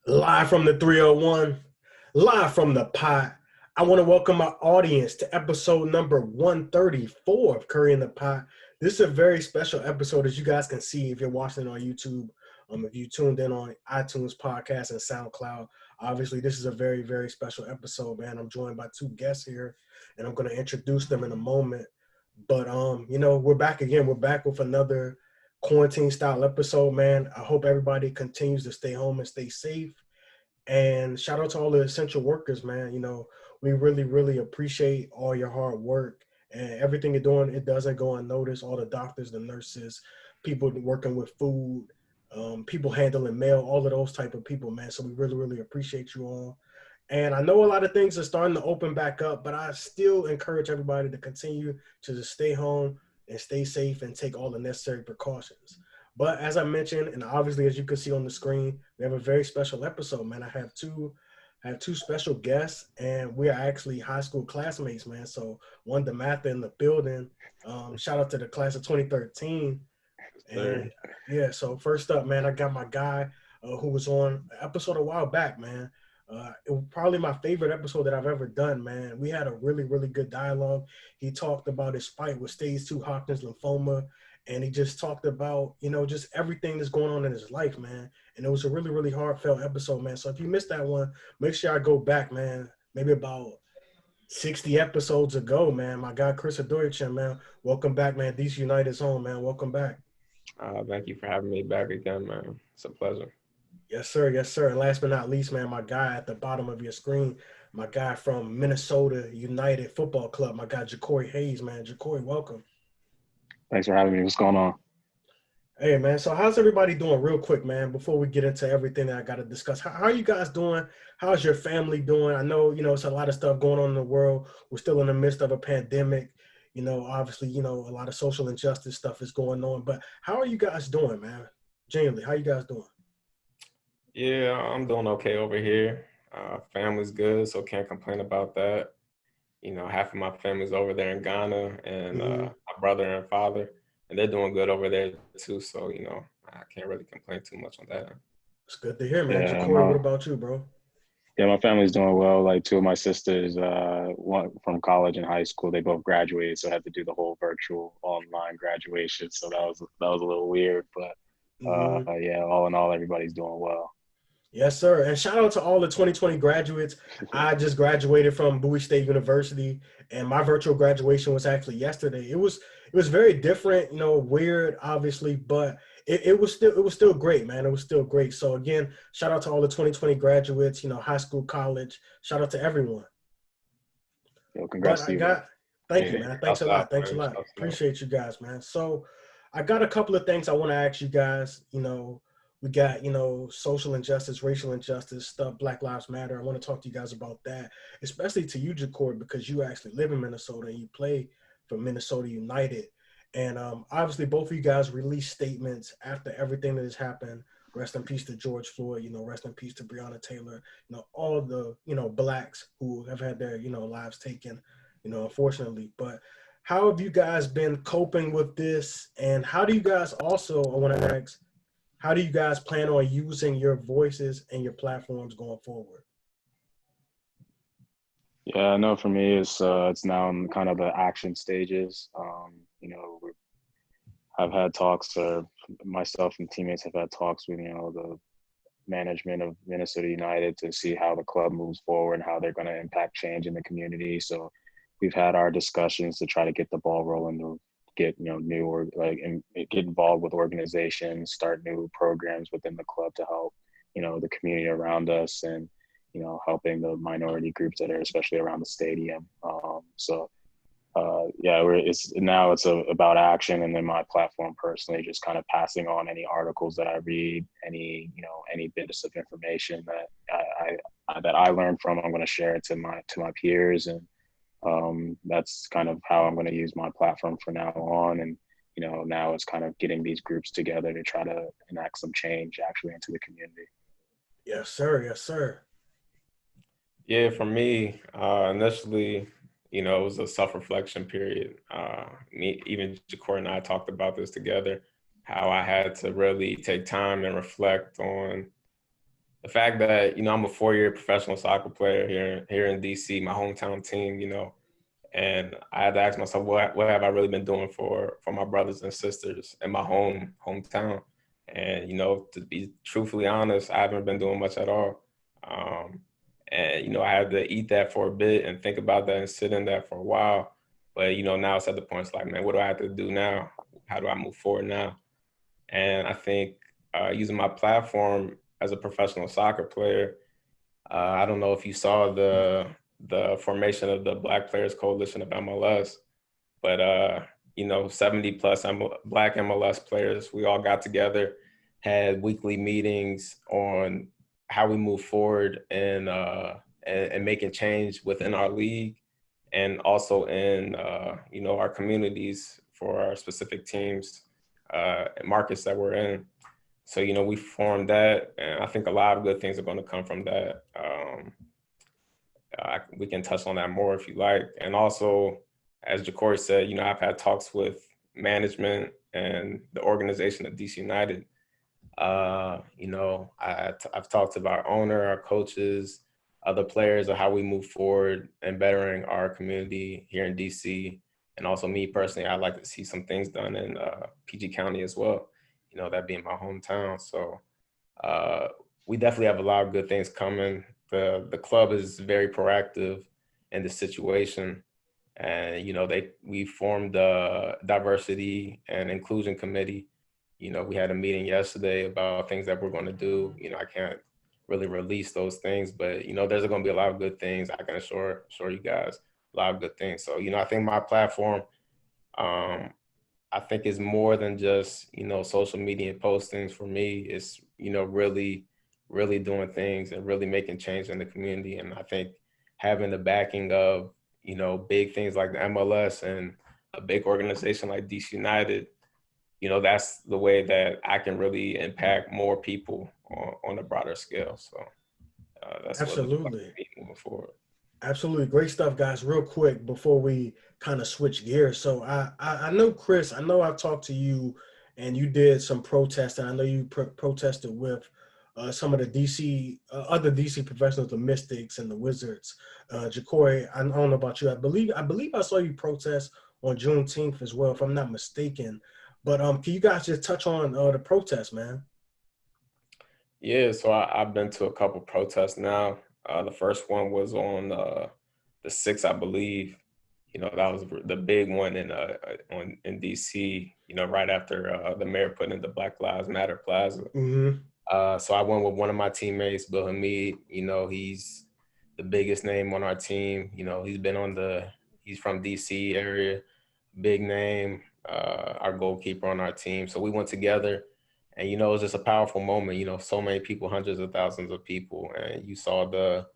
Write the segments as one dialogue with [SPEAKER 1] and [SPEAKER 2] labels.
[SPEAKER 1] Live from the 301, live from the pot. I want to welcome my audience to episode number 134 of Curry in the Pot. This is a very special episode, as you guys can see if you're watching it on YouTube. If you tuned in on iTunes podcast and SoundCloud, obviously this is a very, very special episode, man. I'm joined by two guests here, and I'm going to introduce them in a moment. But we're back again. We're back with another quarantine style episode, man. I hope everybody continues to stay home and stay safe. And shout out to all the essential workers, man. We really, really appreciate all your hard work and everything you're doing. It doesn't go unnoticed. All the doctors, the nurses, people working with food, people handling mail, all of those type of people, man. So we really, really appreciate you all. And I know a lot of things are starting to open back up, but I still encourage everybody to continue to just stay home and stay safe and take all the necessary precautions. But as I mentioned, and obviously as you can see on the screen, we have a very special episode, man. I have two special guests, and we are actually high school classmates, man. So one DeMatha in the building. Shout out to the class of 2013. And yeah, so first up, man, I got my guy who was on an episode a while back, man. It was probably my favorite episode that I've ever done, man. We had a really, really good dialogue. He talked about his fight with stage 2 Hodgkin's lymphoma, and he just talked about, just everything that's going on in his life, man. And it was a really, really heartfelt episode, man. So if you missed that one, make sure I go back, man. Maybe about 60 episodes ago, man. My guy, Chris Odoi-Atsem, man. Welcome back, man. DC United's home, man. Welcome back.
[SPEAKER 2] Thank you for having me back again, man. It's a pleasure.
[SPEAKER 1] Yes, sir. Yes, sir. And last but not least, man, my guy at the bottom of your screen, my guy from Minnesota United Football Club, my guy Jacori Hayes, man. Jacori, welcome.
[SPEAKER 3] Thanks for having me. What's going on?
[SPEAKER 1] Hey, man. So how's everybody doing real quick, man, before we get into everything that I got to discuss? How are you guys doing? How's your family doing? I know, it's a lot of stuff going on in the world. We're still in the midst of a pandemic. Obviously, a lot of social injustice stuff is going on. But how are you guys doing, man? Genuinely, how you guys doing?
[SPEAKER 2] Yeah, I'm doing okay over here. Family's good, so can't complain about that. Half of my family's over there in Ghana, and my brother and father, and they're doing good over there too. So, I can't really complain too much on that.
[SPEAKER 1] It's good to hear, man.
[SPEAKER 3] Yeah,
[SPEAKER 1] Jacori, what about you, bro?
[SPEAKER 3] Yeah, my family's doing well. Like two of my sisters, one from college and high school, they both graduated, so I had to do the whole virtual online graduation. So that was a little weird, but yeah, all in all, everybody's doing well.
[SPEAKER 1] Yes, sir. And shout out to all the 2020 graduates. I just graduated from Bowie State University, and my virtual graduation was actually yesterday. It was very different, weird, obviously, but it was still great, man. It was still great. So again, shout out to all the 2020 graduates, high school, college. Shout out to everyone.
[SPEAKER 3] Yo, congrats to you.
[SPEAKER 1] Thank you, man. Thanks a lot. Thanks a lot. Appreciate you guys, man. So I got a couple of things I want to ask you guys. We got, social injustice, racial injustice stuff, Black Lives Matter. I want to talk to you guys about that, especially to you, Jacori, because you actually live in Minnesota and you play for Minnesota United. And obviously, both of you guys released statements after everything that has happened. Rest in peace to George Floyd, rest in peace to Breonna Taylor, all the, Blacks who have had their, lives taken, unfortunately. But how have you guys been coping with this? And how do you guys also, I want to ask, how do you guys plan on using your voices and your platforms going forward?
[SPEAKER 3] Yeah, I know for me, it's now in kind of the action stages. I've had talks, myself and teammates have had talks with, the management of Minnesota United to see how the club moves forward and how they're going to impact change in the community. So we've had our discussions to try to get the ball rolling to get, new or and get involved with organizations, start new programs within the club to help, the community around us and, helping the minority groups that are especially around the stadium. Yeah, it's about action, and then my platform personally, just kind of passing on any articles that I read, any bits of information that I learned from. I'm going to share it to my peers, and that's kind of how I'm going to use my platform from now on. And now it's kind of getting these groups together to try to enact some change actually into the community.
[SPEAKER 1] Yes, sir. Yes, sir.
[SPEAKER 2] Yeah, for me, initially, it was a self-reflection period. Even Jacori and I talked about this together, how I had to really take time and reflect on the fact that, I'm a 4-year professional soccer player here in DC, my hometown team, and I had to ask myself, what have I really been doing for my brothers and sisters in my hometown? And, to be truthfully honest, I haven't been doing much at all. And, I had to eat that for a bit and think about that and sit in that for a while. But, now it's at the point, it's like, man, what do I have to do now? How do I move forward now? And I think using my platform as a professional soccer player, I don't know if you saw the formation of the Black Players Coalition of MLS, but 70 plus Black MLS players, we all got together, had weekly meetings on how we move forward and making change within our league, and also in our communities for our specific teams and markets that we're in. So, we formed that, and I think a lot of good things are going to come from that. We can touch on that more if you like. And also, as Jacori said, I've had talks with management and the organization of DC United. I've talked to our owner, our coaches, other players of how we move forward and bettering our community here in DC. And also me personally, I'd like to see some things done in PG County as well, that being my hometown. So we definitely have a lot of good things coming. The club is very proactive in the situation. And, we formed a diversity and inclusion committee. We had a meeting yesterday about things that we're going to do. I can't really release those things, but, there's going to be a lot of good things. I can assure you guys a lot of good things. So, I think my platform, I think is more than just, social media postings for me. It's, really doing things and really making change in the community. And I think having the backing of, big things like the MLS and a big organization like DC United, that's the way that I can really impact more people on a broader scale. So that's
[SPEAKER 1] Absolutely.
[SPEAKER 2] what moving forward.
[SPEAKER 1] Absolutely. Great stuff, guys. Real quick before we kind of switch gears. So I know, Chris, I know I've talked to you and you did some protesting. I know you protested with some of the DC, other DC professionals, the Mystics and the Wizards. Jacori, I don't know about you. I believe I saw you protest on Juneteenth as well, if I'm not mistaken. But can you guys just touch on the protest, man?
[SPEAKER 2] Yeah, so I've been to a couple protests now. The first one was on the 6th, I believe. That was the big one in DC. Right after the mayor put in the Black Lives Matter Plaza.
[SPEAKER 1] Mm-hmm.
[SPEAKER 2] So I went with one of my teammates, Bill Hamid. He's the biggest name on our team. He's from DC area, big name, our goalkeeper on our team. So we went together, and it was just a powerful moment. So many people, hundreds of thousands of people, and you saw the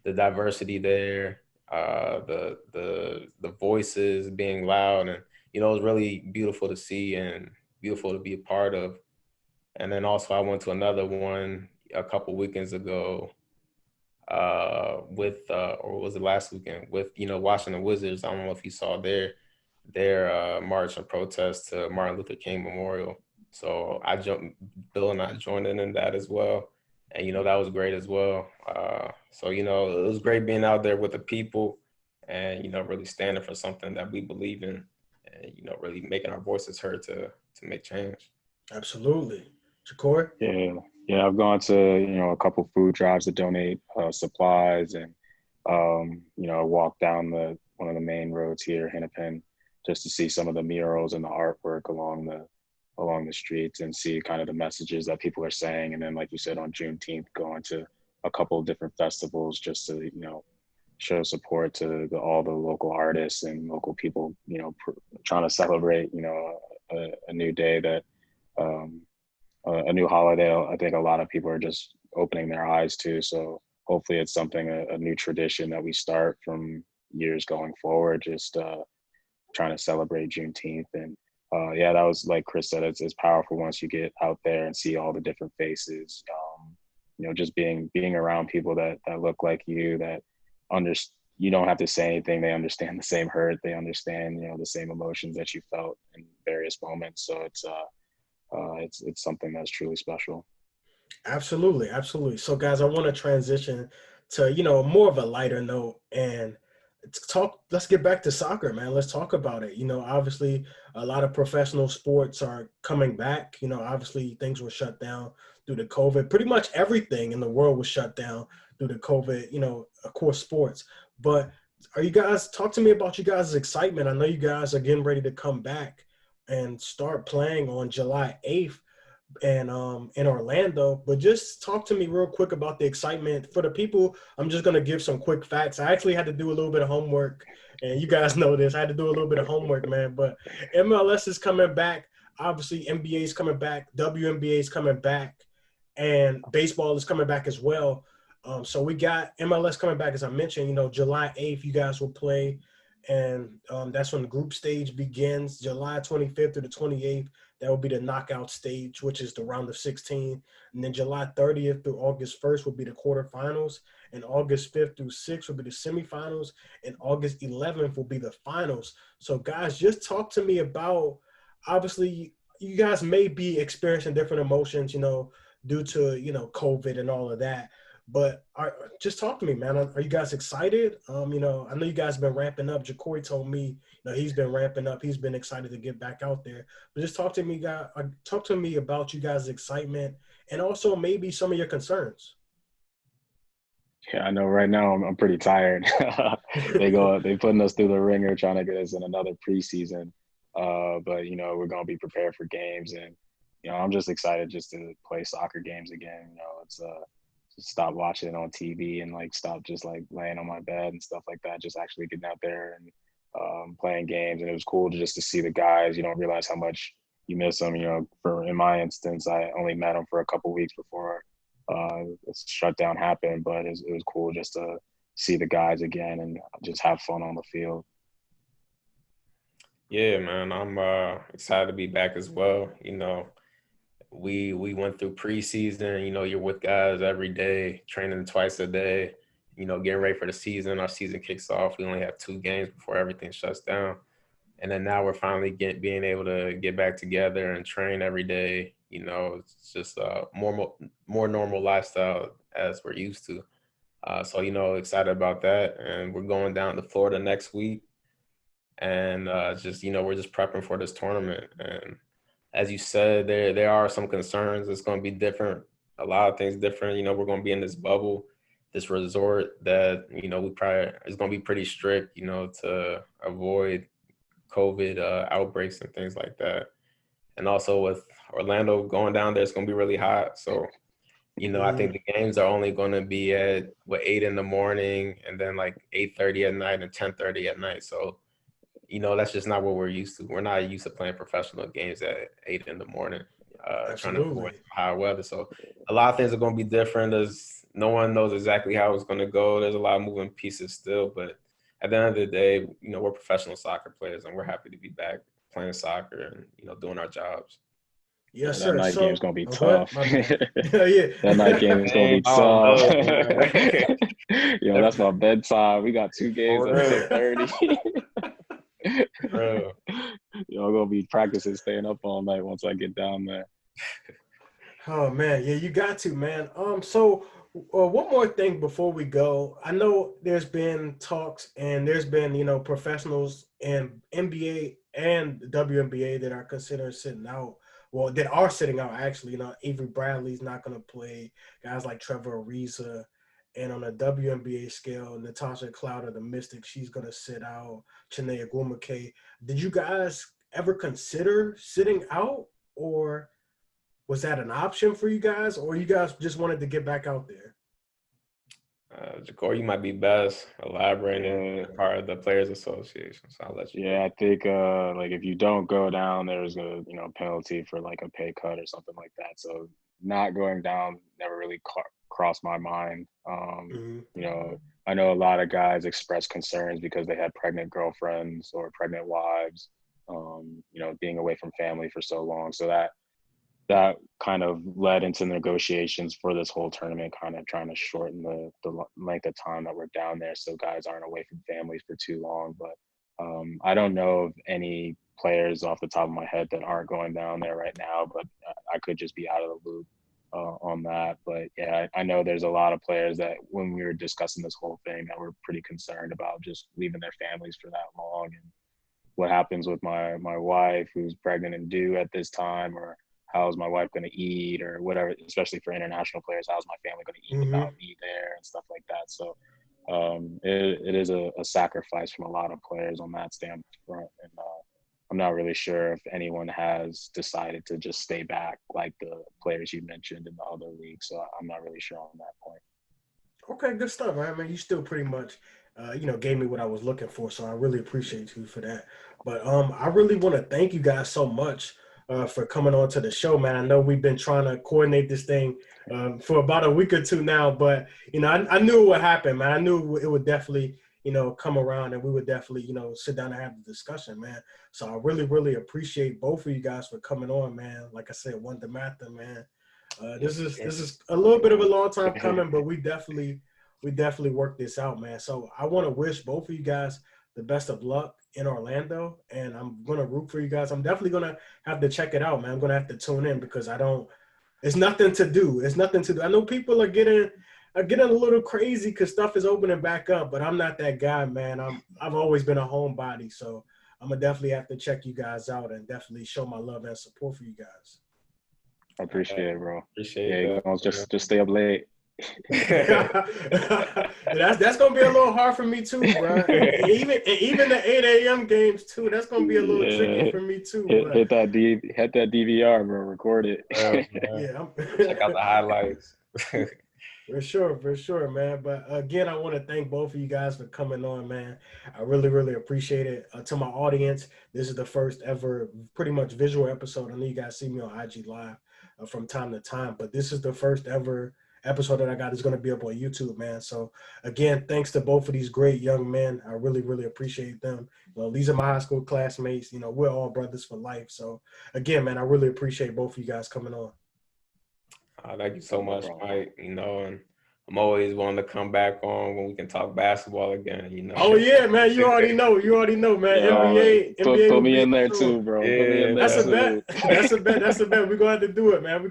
[SPEAKER 2] diversity there, the voices being loud, and it was really beautiful to see and beautiful to be a part of. And then also I went to another one a couple weekends ago or was it last weekend with, Washington Wizards. I don't know if you saw their march and protest to Martin Luther King Memorial. So Bill and I joined in that as well. And, that was great as well. So, it was great being out there with the people and, really standing for something that we believe in and, really making our voices heard to make change.
[SPEAKER 1] Absolutely. Jacori?
[SPEAKER 3] Yeah, I've gone to, a couple food drives to donate supplies and, walk down one of the main roads here, Hennepin, just to see some of the murals and the artwork along the streets and see kind of the messages that people are saying. And then, like you said, on Juneteenth, going to a couple of different festivals just to, show support to all the local artists and local people, trying to celebrate, a new day that, a new holiday. I think a lot of people are just opening their eyes to. So hopefully it's something, a new tradition that we start from years going forward, just trying to celebrate Juneteenth. And that was, like Chris said, it's powerful once you get out there and see all the different faces. Just being around people that look like you, that you don't have to say anything. They understand the same hurt. They understand, the same emotions that you felt in various moments. So it's something that's truly special.
[SPEAKER 1] Absolutely, absolutely. So, guys, I want to transition to more of a lighter note and talk. Let's get back to soccer, man. Let's talk about it. Obviously, a lot of professional sports are coming back. Obviously, things were shut down due to COVID. Pretty much everything in the world was shut down due to COVID. Of course, sports. But are you guys talk to me about you guys' excitement? I know you guys are getting ready to come back and start playing on July 8th and in Orlando. But just talk to me real quick about the excitement for the people. I'm just gonna give some quick facts. I actually had to do a little bit of homework, and you guys know this. I had to do a little bit of homework, man. But MLS is coming back. Obviously, NBA is coming back. WNBA is coming back, and baseball is coming back as well. So we got MLS coming back, as I mentioned. July 8th, you guys will play, and that's when the group stage begins. July 25th to the 28th, that will be the knockout stage, which is the round of 16. And then July 30th through August 1st will be the quarterfinals. And August 5th through 6th will be the semifinals. And August 11th will be the finals. So, guys, just talk to me about, obviously, you guys may be experiencing different emotions, due to, COVID and all of that. But just talk to me, man. Are you guys excited? I know you guys have been ramping up. Jacori told me, he's been ramping up. He's been excited to get back out there. But just talk to me, guys. Talk to me about you guys' excitement and also maybe some of your concerns.
[SPEAKER 3] Yeah, I know right now I'm pretty tired. They putting us through the ringer trying to get us in another preseason. But we're gonna be prepared for games, and I'm just excited just to play soccer games again. It's just stop watching it on TV and like stop just like laying on my bed and stuff like that. Just actually getting out there and playing games, and it was cool just to see the guys. You don't realize how much you miss them. For in my instance, I only met them for a couple weeks before this shutdown happened, but it was cool just to see the guys again and just have fun on the field.
[SPEAKER 2] Yeah, man, I'm excited to be back as well. We went through preseason. You're with guys every day, training twice a day. Getting ready for the season. Our season kicks off. We only have 2 games before everything shuts down, and then now we're finally being able to get back together and train every day. It's just a more normal lifestyle as we're used to. So excited about that, and we're going down to Florida next week, and just we're just prepping for this tournament. And as you said, there are some concerns. It's going to be different. A lot of things different. We're going to be in this bubble, this resort that we probably is going to be pretty strict. To avoid COVID outbreaks and things like that. And also with Orlando going down there, it's going to be really hot. So, I think the games are only going to be at 8 in the morning and then like 8:30 at night and 10:30 at night. So, that's just not what we're used to. We're not used to playing professional games at 8 in the morning, trying to avoid high weather. So a lot of things are going to be different. No one knows exactly how it's going to go. There's a lot of moving pieces still, but at the end of the day, we're professional soccer players and we're happy to be back playing soccer and, doing our jobs.
[SPEAKER 1] Yes,
[SPEAKER 3] That
[SPEAKER 1] sir.
[SPEAKER 3] night game's
[SPEAKER 1] So,
[SPEAKER 3] gonna be
[SPEAKER 1] go ahead.
[SPEAKER 3] tough.
[SPEAKER 1] My bad. Yeah.
[SPEAKER 3] That night game's gonna be tough.
[SPEAKER 2] No.
[SPEAKER 3] That's my bedtime. We got 2 games
[SPEAKER 2] For
[SPEAKER 3] at
[SPEAKER 2] real.
[SPEAKER 3] 10:30.
[SPEAKER 2] Bro.
[SPEAKER 3] I'm gonna be practicing staying up all night once I get down there.
[SPEAKER 1] Oh man, yeah, you got to, man. So one more thing before we go. I know there's been talks and there's been, professionals in NBA and WNBA that are considering sitting out. Well, that are sitting out actually. Avery Bradley's not going to play. Guys like Trevor Ariza, and on a WNBA scale, Natasha Cloud of the Mystics, she's going to sit out. Chiney Ogwumike. Did you guys ever consider sitting out, or was that an option for you guys, or you guys just wanted to get back out there?
[SPEAKER 2] Jacori, you might be best elaborating part of the Players Association, so I'll let you.
[SPEAKER 3] Yeah, I think like if you don't go down, there's a penalty for like a pay cut or something like that. So not going down never really crossed my mind. I know a lot of guys express concerns because they had pregnant girlfriends or pregnant wives. Being away from family for so long, so that kind of led into negotiations for this whole tournament, kind of trying to shorten the length of time that we're down there so guys aren't away from families for too long. But I don't know of any players off the top of my head that aren't going down there right now, but I could just be out of the loop. on that. But yeah, I know there's a lot of players that when we were discussing this whole thing that were pretty concerned about just leaving their families for that long, and what happens with my wife who's pregnant and due at this time, or how's my wife going to eat or whatever, especially for international players, how's my family going to eat without me there and stuff like that. So it is a sacrifice from a lot of players on that standpoint. And I'm not really sure if anyone has decided to just stay back like the players you mentioned in the other leagues. So I'm not really sure on that point.
[SPEAKER 1] Okay, good stuff, man. I mean, you still pretty much, gave me what I was looking for, so I really appreciate you for that. But I really want to thank you guys so much for coming on to the show, man. I know we've been trying to coordinate this thing for about a week or two now, but I knew it would happen, man. I knew it would definitely, come around, and we would definitely, sit down and have the discussion, man. So I really, really appreciate both of you guys for coming on, man. Like I said, one Dematha, man. This is a little bit of a long time coming, but we definitely worked this out, man. So I want to wish both of you guys the best of luck in Orlando, and I'm gonna root for you guys. I'm definitely gonna have to check it out, man. I'm gonna have to tune in because it's nothing to do. It's nothing to do. I know people are getting a little crazy because stuff is opening back up, but I'm not that guy, man. I've always been a homebody, so I'm gonna definitely have to check you guys out and definitely show my love and support for you guys.
[SPEAKER 3] I appreciate it, bro.
[SPEAKER 2] Appreciate it.
[SPEAKER 3] Just stay up late.
[SPEAKER 1] that's gonna be a little hard for me too, bro. Even the 8 a.m. games too. That's gonna be a little tricky for me too.
[SPEAKER 3] Hit that DVR, bro. Record it.
[SPEAKER 2] Check out the highlights.
[SPEAKER 1] For sure, man. But again, I want to thank both of you guys for coming on, man. I really, really appreciate it. To my audience, this is the first ever pretty much visual episode. I know you guys see me on IG Live from time to time, but this is the first ever episode that I got is going to be up on YouTube, man. So again, thanks to both of these great young men. I really, really appreciate them. These are my high school classmates. We're all brothers for life. So again, man, I really appreciate both of you guys coming on.
[SPEAKER 2] Thank you so much, Mike. And I'm always wanting to come back on when we can talk basketball again.
[SPEAKER 1] Oh yeah, man. You already know, man.
[SPEAKER 3] NBA put me in there too, bro.
[SPEAKER 2] Yeah,
[SPEAKER 1] that's a bet. That's a bet. We're gonna have to do it, man.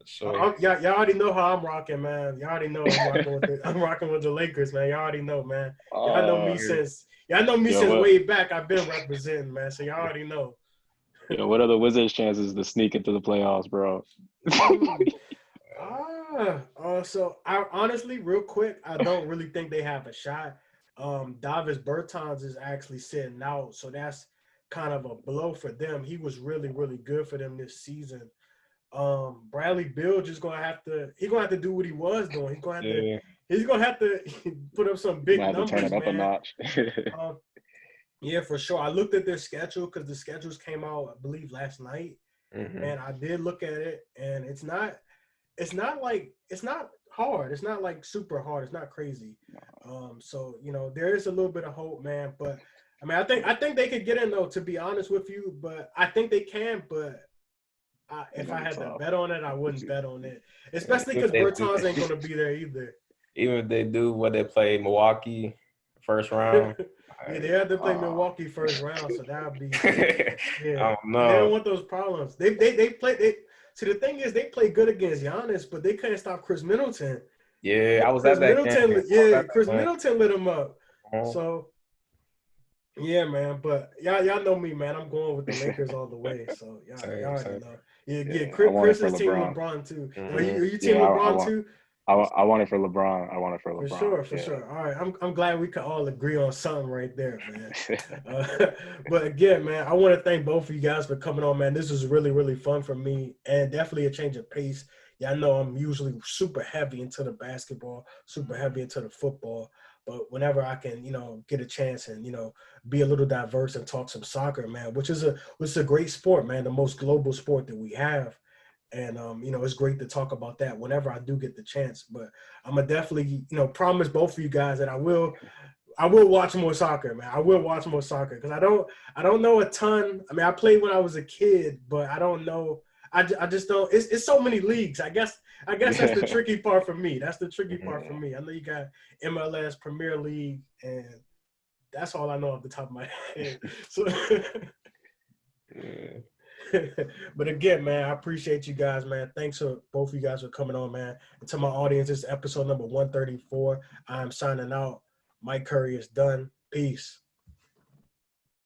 [SPEAKER 1] Sure. Y'all already know how I'm rocking, man. Y'all already know I'm rocking with the Lakers, man. Y'all already know, man. Y'all know me since way back. I've been representing, man. So y'all already know.
[SPEAKER 3] What are the Wizards' chances to sneak into the playoffs, bro?
[SPEAKER 1] So I honestly, real quick, I don't really think they have a shot. Davis Bertans is actually sitting out, so that's kind of a blow for them. He was really, really good for them this season. Bradley Beal just gonna have to do what he was doing. He's gonna have to put up some big numbers,
[SPEAKER 3] turn it up
[SPEAKER 1] man.
[SPEAKER 3] A notch.
[SPEAKER 1] Yeah, for sure. I looked at their schedule because the schedules came out, I believe, last night, and I did look at it, and it's not hard. It's not like super hard. It's not crazy. So there is a little bit of hope, man. But I mean, I think they could get in though. To be honest with you, but I think they can. But if I had to bet on it, I wouldn't bet on it, especially because Bertans ain't gonna be there either.
[SPEAKER 2] Even if they do, they play Milwaukee first round.
[SPEAKER 1] Yeah, they have to play Milwaukee first round, so that'll be. Yeah,
[SPEAKER 2] I don't know.
[SPEAKER 1] They don't want those problems. They play. See, the thing is, they play good against Giannis, but they couldn't stop Chris Middleton.
[SPEAKER 2] Yeah, I was at that game.
[SPEAKER 1] Yeah, Chris Middleton lit him up. So, yeah, man. But y'all know me, man. I'm going with the Lakers all the way. So y'all already know. Yeah. Chris is team LeBron too. Are you team LeBron too?
[SPEAKER 3] I want it for LeBron.
[SPEAKER 1] For sure. All right. I'm glad we could all agree on something right there, man. But again, man, I want to thank both of you guys for coming on, man. This was really, really fun for me and definitely a change of pace. Yeah, I know I'm usually super heavy into the basketball, super heavy into the football. But whenever I can, get a chance and, be a little diverse and talk some soccer, man, which is a great sport, man, the most global sport that we have. And, it's great to talk about that whenever I do get the chance. But I'm going to definitely, promise both of you guys that I will watch more soccer, man. I will watch more soccer because I don't know a ton. I mean, I played when I was a kid, but I don't know. I just don't. It's so many leagues. I guess that's the tricky part for me. That's the tricky part for me. I know you got MLS, Premier League, and that's all I know off the top of my head. So. But again, man, I appreciate you guys, man. Thanks for both of you guys for coming on, man. And to my audience, this is episode number 134. I'm signing out. Mike Curry is done. Peace.